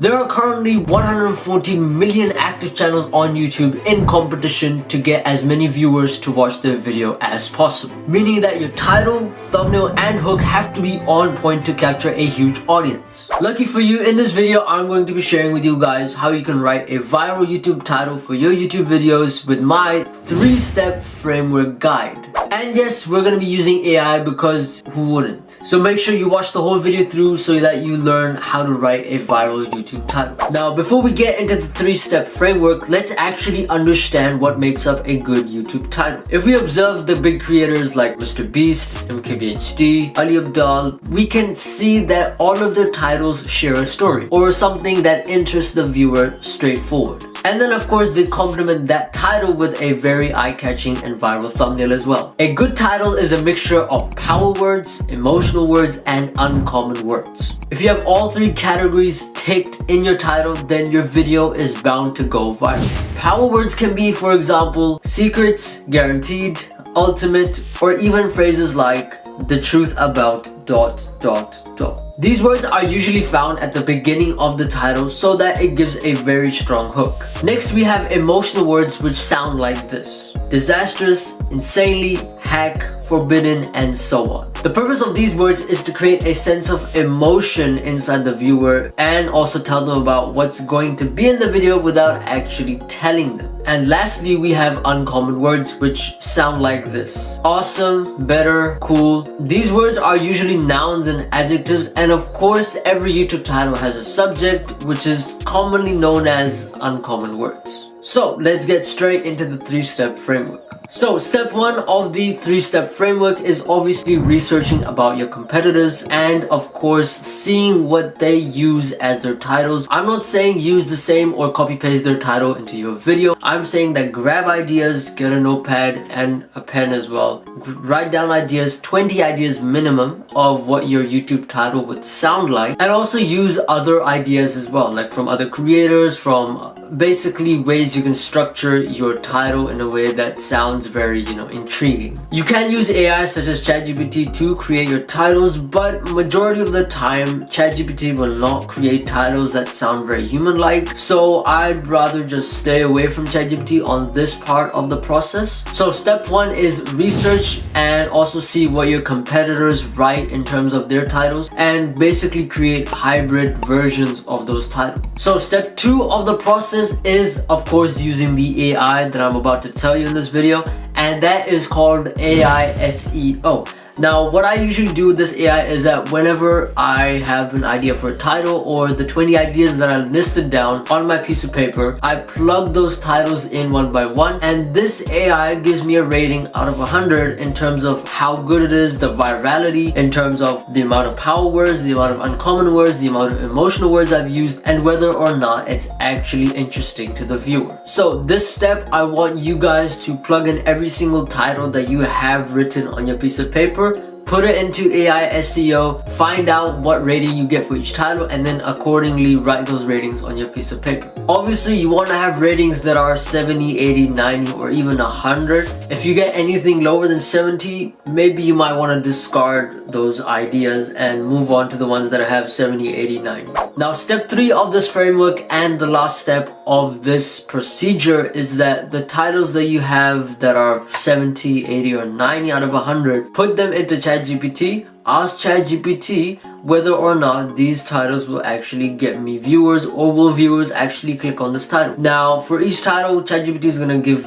There are currently 140 million active channels on YouTube in competition to get as many viewers to watch their video as possible. Meaning that your title, thumbnail and hook have to be on point to capture a huge audience. Lucky for you, in this video I'm going to be sharing with you guys how you can write a viral YouTube title for your YouTube videos with my 3-step framework guide. And yes, we're going to be using AI because who wouldn't? So make sure you watch the whole video through so that you learn how to write a viral YouTube title. Now, before we get into the 3-step framework, let's actually understand what makes up a good YouTube title. If we observe the big creators like Mr. Beast, MKBHD, Ali Abdal, we can see that all of their titles share a story or something that interests the viewer straightforward. And then of course they complement that title with a very eye-catching and viral thumbnail as well. A good title is a mixture of power words, emotional words, and uncommon words. If you have all 3 categories ticked in your title, then your video is bound to go viral. Power words can be, for example, secrets, guaranteed, ultimate, or even phrases like the truth about ... These words are usually found at the beginning of the title so that it gives a very strong hook. Next, we have emotional words which sound like this: disastrous, insanely, hack, forbidden, and so on. The purpose of these words is to create a sense of emotion inside the viewer and also tell them about what's going to be in the video without actually telling them. And lastly, we have uncommon words which sound like this: awesome, better, cool. These words are usually nouns and adjectives, and of course every YouTube title has a subject which is commonly known as uncommon words. So let's get straight into the 3-step framework. So step 1 of the 3-step framework is obviously researching about your competitors and of course seeing what they use as their titles. I'm not saying use the same or copy paste their title into your video. I'm saying that grab ideas, get a notepad and a pen as well. Write down ideas, 20 ideas minimum of what your YouTube title would sound like, and also use other ideas as well, like from other creators, from basically ways you can structure your title in a way that sounds very, intriguing. You can use AI such as ChatGPT to create your titles, but majority of the time ChatGPT will not create titles that sound very human-like, so I'd rather just stay away from ChatGPT on this part of the process. So step 1 is research and also see what your competitors write in terms of their titles and basically create hybrid versions of those titles. So step 2 of the process is of course using the AI that I'm about to tell you in this video, and that is called AIOSEO. Now, what I usually do with this AI is that whenever I have an idea for a title or the 20 ideas that I listed down on my piece of paper, I plug those titles in one by one, and this AI gives me a rating out of 100 in terms of how good it is, the virality, in terms of the amount of power words, the amount of uncommon words, the amount of emotional words I've used, and whether or not it's actually interesting to the viewer. So this step, I want you guys to plug in every single title that you have written on your piece of paper, put it into AIOSEO, find out what rating you get for each title, and then accordingly write those ratings on your piece of paper. Obviously, you want to have ratings that are 70, 80, 90, or even 100. If you get anything lower than 70, maybe you might want to discard those ideas and move on to the ones that have 70, 80, 90. Now, step 3 of this framework and the last step of this procedure is that the titles that you have that are 70, 80, or 90 out of 100, put them into ChatGPT. Ask ChatGPT whether or not these titles will actually get me viewers, or will viewers actually click on this title. Now, for each title, ChatGPT is going to give,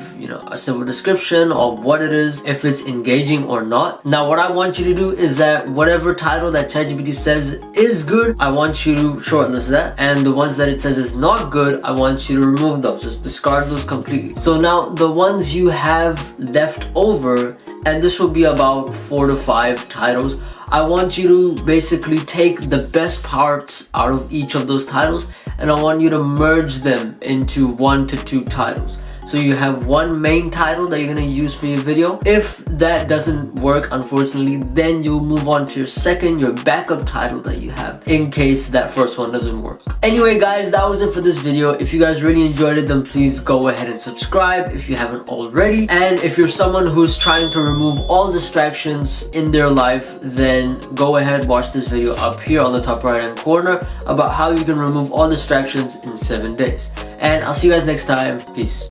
a simple description of what it is, if it's engaging or not. Now, what I want you to do is that whatever title that ChatGPT says is good, I want you to shortlist that. And the ones that it says is not good, I want you to remove those. Just discard those completely. So now the ones you have left over, and this will be about 4 to 5 titles, I want you to basically take the best parts out of each of those titles and I want you to merge them into 1 to 2 titles. So you have one main title that you're gonna use for your video. If that doesn't work, unfortunately, then you'll move on to your backup title that you have in case that first one doesn't work. Anyway guys, that was it for this video. If you guys really enjoyed it, then please go ahead and subscribe if you haven't already. And if you're someone who's trying to remove all distractions in their life, then go ahead, watch this video up here on the top right hand corner about how you can remove all distractions in 7 days. And I'll see you guys next time. Peace.